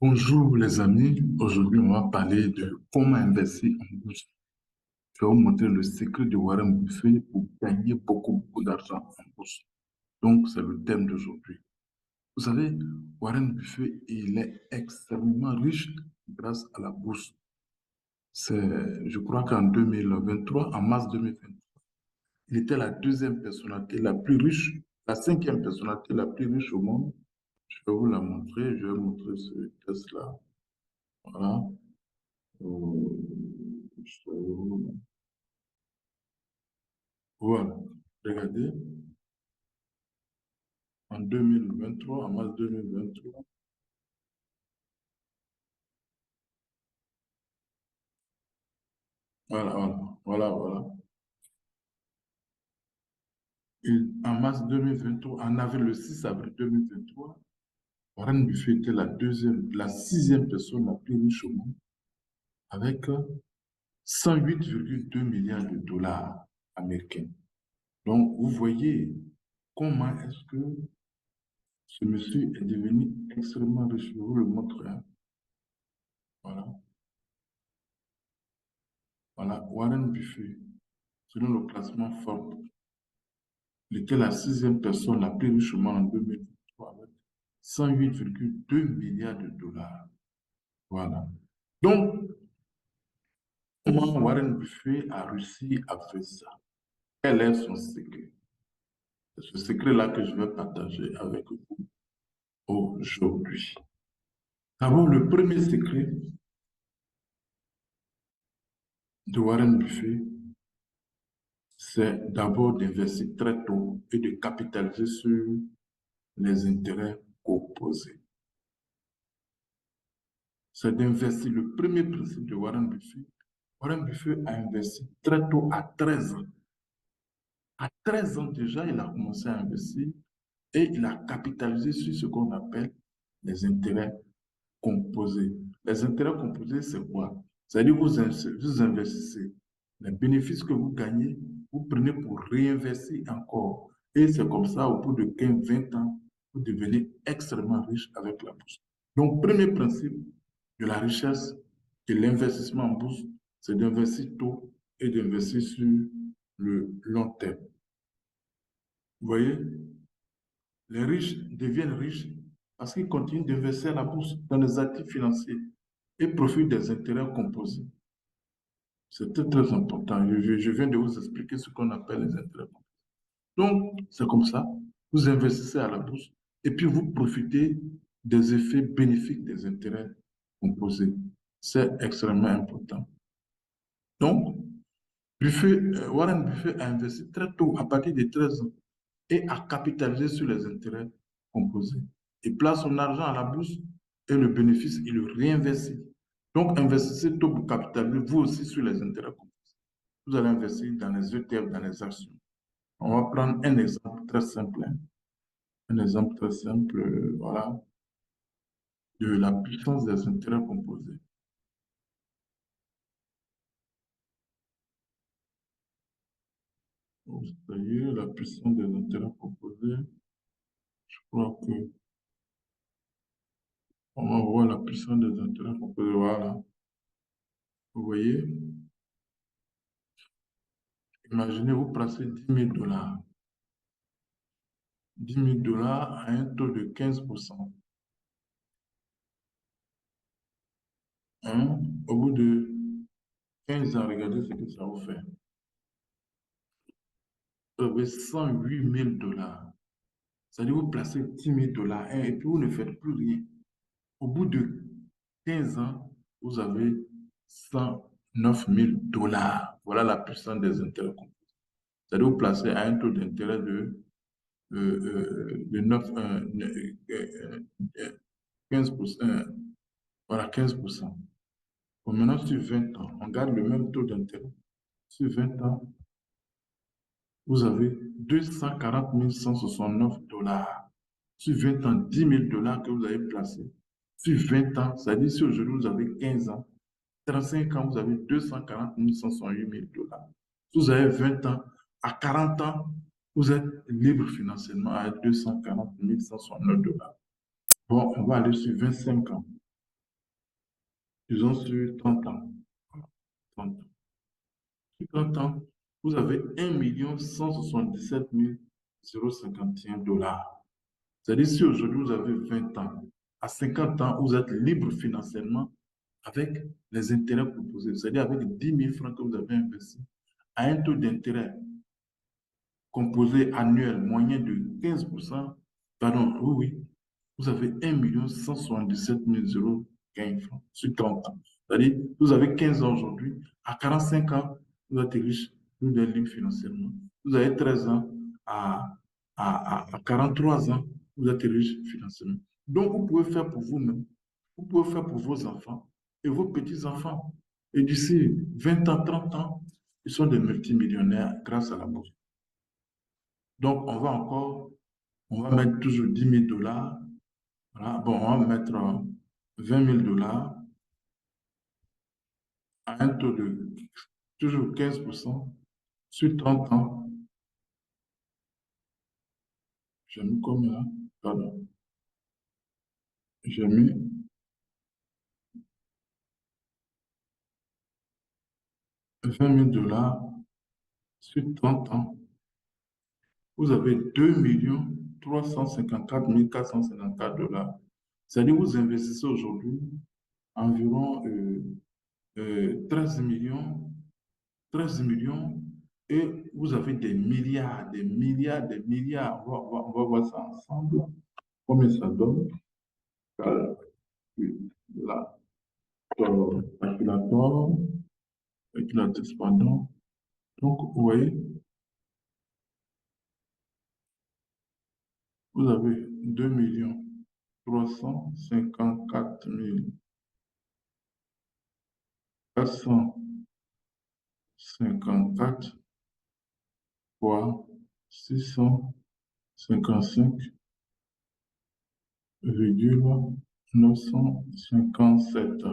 Bonjour les amis, aujourd'hui on va parler de comment investir en bourse. Je vais vous montrer le secret de Warren Buffett pour gagner beaucoup d'argent en bourse. Donc c'est le thème d'aujourd'hui. Vous savez, Warren Buffett, il est extrêmement riche grâce à la bourse. Je crois qu'en 2023, en mars 2023, il était la deuxième personnalité la plus riche, la cinquième personnalité la plus riche au monde. Je vais vous la montrer, je vais montrer ce test-là. Voilà. Voilà. Regardez, en 2023, en mars 2023, voilà. En mars 2023, en avril, le 6 avril 2023, Warren Buffett était la sixième personne la plus riche au monde avec 108,2 milliards de dollars américains. Donc, vous voyez comment est-ce que ce monsieur est devenu extrêmement riche. Je vous le montre, hein. Voilà. Voilà, Warren Buffett, selon le classement Forbes, il était la sixième personne la plus riche au monde en 2023 avec 108,2 milliards de dollars. Voilà. Donc, comment Warren Buffett a réussi à faire ça? Quel est son secret? C'est ce secret-là que je vais partager avec vous aujourd'hui. D'abord, le premier secret de Warren Buffett, c'est d'abord d'investir très tôt et de capitaliser sur les intérêts composés. C'est d'investir. Le premier principe de Warren Buffett, Warren Buffett a investi très tôt, à 13 ans. À 13 ans déjà, il a commencé à investir et il a capitalisé sur ce qu'on appelle les intérêts composés. Les intérêts composés, c'est quoi? C'est-à-dire que vous investissez. Les bénéfices que vous gagnez, vous prenez pour réinvestir encore. Et c'est comme ça, au bout de 15, 20 ans, vous devenez extrêmement riche avec la bourse. Donc, premier principe de la richesse et l'investissement en bourse, c'est d'investir tôt et d'investir sur le long terme. Vous voyez, les riches deviennent riches parce qu'ils continuent d'investir à la bourse dans les actifs financiers et profitent des intérêts composés. C'est très important. Je viens de vous expliquer ce qu'on appelle les intérêts composés. Donc, c'est comme ça. Vous investissez à la bourse et puis vous profitez des effets bénéfiques des intérêts composés. C'est extrêmement important. Donc, Warren Buffett a investi très tôt, à partir de 13 ans, et a capitalisé sur les intérêts composés. Il place son argent à la bourse et le bénéfice, il le réinvestit. Donc, investissez tôt pour capitaliser, vous aussi, sur les intérêts composés. Vous allez investir dans les ETF, dans les actions. On va prendre un exemple très simple, hein. Un exemple très simple, voilà, de la puissance des intérêts composés. Vous voyez la puissance des intérêts composés. Je crois que on va voir la puissance des intérêts composés. Voilà. Vous voyez, imaginez vous placez 10 000 $. 10 000 $ à un taux de 15%. Hein? Au bout de 15 ans, regardez ce que ça vous fait. Vous avez 108 000 $. C'est-à-dire que vous placez 10 000 $ hein, et puis vous ne faites plus rien. Au bout de 15 ans, vous avez 109 000 $. Voilà la puissance des intérêts composés. C'est-à-dire que vous placez à un taux d'intérêt de 9, 15%. Voilà, 15%. Bon, maintenant, sur 20 ans, on garde le même taux d'intérêt. Sur 20 ans, vous avez 240 169 $. Sur 20 ans, 10 000 $ que vous avez placés. Sur 20 ans, c'est-à-dire si aujourd'hui vous avez 15 ans, 35 ans, vous avez 240 168 000 $. Si vous avez 20 ans, à 40 ans, vous êtes libre financièrement à 240 169 $. Bon, on va aller sur 25 ans. disons sur 30 ans. Voilà, 30 ans. Sur 30 ans, vous avez 1 177 051 $. C'est-à-dire, si aujourd'hui vous avez 20 ans, à 50 ans, vous êtes libre financièrement avec les intérêts proposés. C'est-à-dire avec 10 000 francs que vous avez investis à un taux d'intérêt composé annuel moyen de 15%, pardon, oui, oui, vous avez 1 177 000 € gain francs sur 30 ans. C'est-à-dire, vous avez 15 ans aujourd'hui, à 45 ans, vous êtes riche, vous êtes libre financièrement. Vous avez 13 ans, à 43 ans, vous êtes riche financièrement. Donc, vous pouvez faire pour vous-même, vous pouvez faire pour vos enfants et vos petits-enfants. Et d'ici 20 ans, 30 ans, ils sont des multimillionnaires grâce à la bourse. Donc, on va mettre toujours 10 000 $. Voilà. Bon, on va mettre 20 000 $ à un taux de toujours 15% sur 30 ans. J'ai mis combien là? Pardon. J'ai mis 20 000 $ sur 30 ans. Vous avez 2 354 454 $. C'est-à-dire que vous investissez aujourd'hui environ 13 millions, 13 millions, et vous avez des milliards, des milliards, des milliards. On va voir ça ensemble. Combien ça donne? Là, calculateur, calculateur cependant. Donc, vous voyez, vous avez 2 354 454 fois 655,957.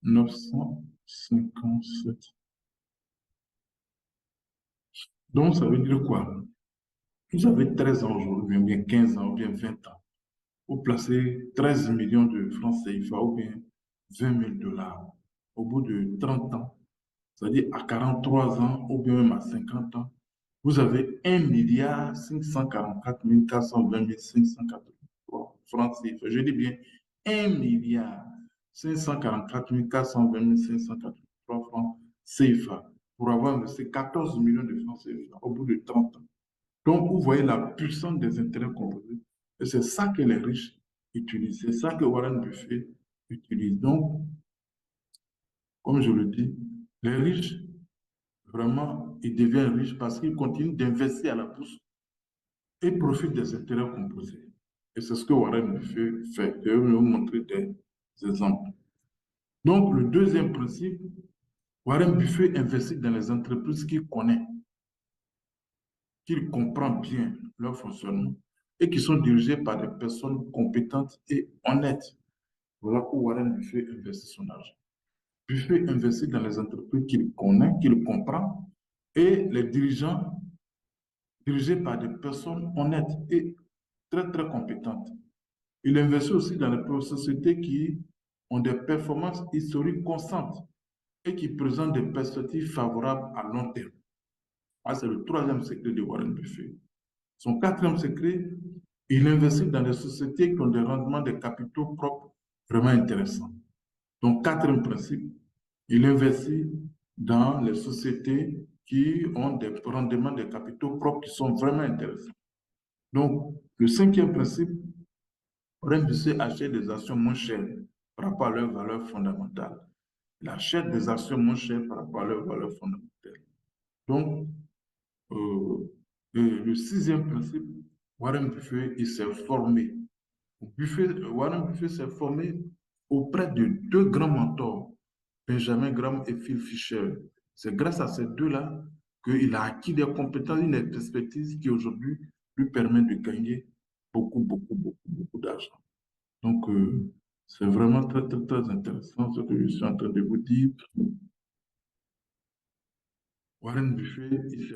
957. Donc, ça veut dire quoi? Vous avez 13 ans aujourd'hui, ou bien 15 ans, ou bien 20 ans. Vous placez 13 millions de francs CFA, ou bien 20 000 $. Au bout de 30 ans, c'est-à-dire à 43 ans, ou bien même à 50 ans, vous avez 1 544 420 francs CFA. Je dis bien 1 544 420 francs CFA pour avoir investi 14 millions de francs CFA au bout de 30 ans. Donc, vous voyez la puissance des intérêts composés. Et c'est ça que les riches utilisent. C'est ça que Warren Buffett utilise. Donc, comme je le dis, les riches, vraiment, ils deviennent riches parce qu'ils continuent d'investir à la bourse et profitent des intérêts composés. Et c'est ce que Warren Buffett fait. Je vais vous montrer des exemples. Donc, le deuxième principe, Warren Buffett investit dans les entreprises qu'il connaît, qu'il comprend bien leur fonctionnement et qui sont dirigées par des personnes compétentes et honnêtes. Voilà où Warren Buffett investit son argent. Buffett investit dans les entreprises qu'il connaît, qu'il comprend, et les dirigeants dirigés par des personnes honnêtes et très, très compétentes. Il investit aussi dans les sociétés qui ont des performances historiques constantes et qui présentent des perspectives favorables à long terme. Ah, c'est le troisième secret de Warren Buffett. Son quatrième secret, il investit dans des sociétés qui ont des rendements de capitaux propres vraiment intéressants. Donc, quatrième principe, il investit dans les sociétés qui ont des rendements de capitaux propres qui sont vraiment intéressants. Donc, le cinquième principe, Warren Buffett achète des actions moins chères par rapport à leur valeur fondamentale. Il achète des actions moins chères par rapport à leur valeur fondamentale. Donc, et le sixième principe, Warren Buffett, il s'est formé. Warren Buffett s'est formé auprès de deux grands mentors, Benjamin Graham et Phil Fisher. C'est grâce à ces deux-là qu'il a acquis des compétences, une perspective qui aujourd'hui lui permet de gagner beaucoup, beaucoup, beaucoup, beaucoup d'argent. Donc, c'est vraiment très, très, très intéressant ce que je suis en train de vous dire. Warren Buffett, il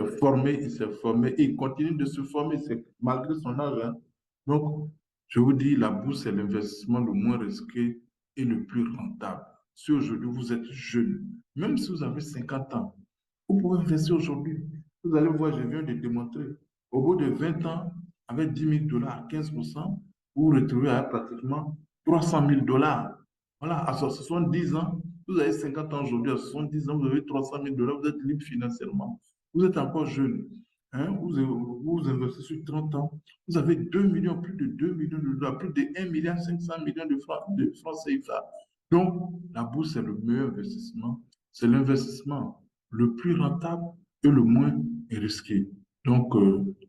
s'est formé et il continue de se former malgré son âge, hein. Donc, je vous dis, la bourse est l'investissement le moins risqué et le plus rentable. Si aujourd'hui vous êtes jeune, même si vous avez 50 ans, vous pouvez investir aujourd'hui. Vous allez voir, je viens de démontrer. Au bout de 20 ans, avec 10 000 dollars à 15%, vous vous retrouvez à pratiquement 300 000 dollars. Voilà, à 70 ans, vous avez 50 ans aujourd'hui, à 70 ans, vous avez 300 000 dollars, vous êtes libre financièrement. Vous êtes encore jeune. Hein, vous investissez sur 30 ans, vous avez 2 millions, plus de 2 millions de dollars, plus de 1 milliard 500 millions de francs CFA. Donc, la bourse est le meilleur investissement. C'est l'investissement le plus rentable et le moins risqué. Donc,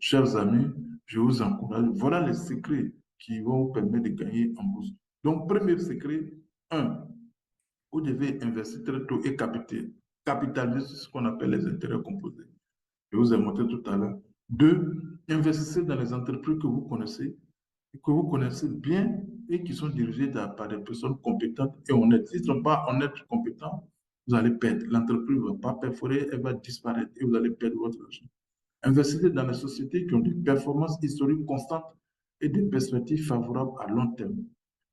chers amis, je vous encourage. Voilà les secrets qui vont vous permettre de gagner en bourse. Donc, premier secret, un, vous devez investir très tôt et capitaliser ce qu'on appelle les intérêts composés. Je vous ai montré tout à l'heure. Deux, investissez dans les entreprises que vous connaissez bien et qui sont dirigées par des personnes compétentes et honnêtes. S'ils ne sont pas honnêtes, compétents, vous allez perdre. L'entreprise ne va pas perforer, elle va disparaître et vous allez perdre votre argent. Investissez dans les sociétés qui ont des performances historiques constantes et des perspectives favorables à long terme.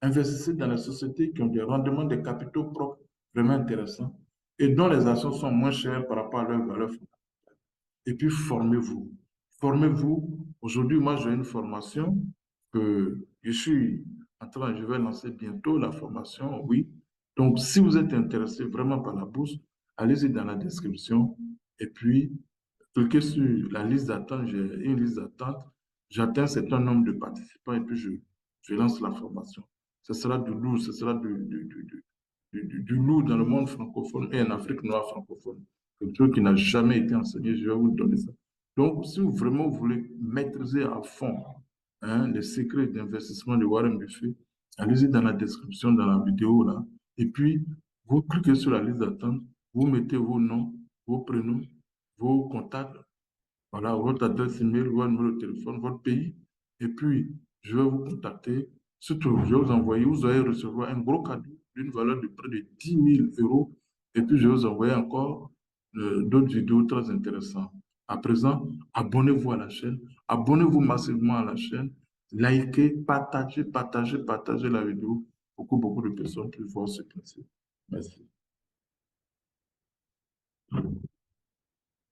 Investissez dans les sociétés qui ont des rendements de capitaux propres vraiment intéressants et dont les actions sont moins chères par rapport à leur valeur fondamentale. Et puis, formez-vous. Formez-vous. Aujourd'hui, moi, j'ai une formation que je vais lancer bientôt la formation, oui. Donc, si vous êtes intéressé vraiment par la bourse, allez-y dans la description et puis cliquez sur la liste d'attente. J'ai une liste d'attente. J'atteins un certain nombre de participants et puis je lance la formation. Ce sera du lourd, ce sera du lourd dans le monde francophone et en Afrique noire francophone. Quelque chose qui n'a jamais été enseigné, je vais vous donner ça. Donc, si vous vraiment voulez maîtriser à fond, hein, les secrets d'investissement de Warren Buffett, allez-y dans la description, dans la vidéo là. Et puis, vous cliquez sur la liste d'attente, vous mettez vos noms, vos prénoms, vos contacts, voilà, votre adresse email, votre numéro de téléphone, votre pays. Et puis, je vais vous contacter. Surtout, je vais vous envoyer, vous allez recevoir un gros cadeau d'une valeur de près de 10 000 euros. Et puis, je vais vous envoyer encore d'autres vidéos très intéressantes. À présent, abonnez-vous à la chaîne. Abonnez-vous massivement à la chaîne. Likez, partagez la vidéo. Beaucoup de personnes puissent voir ce principe. Merci.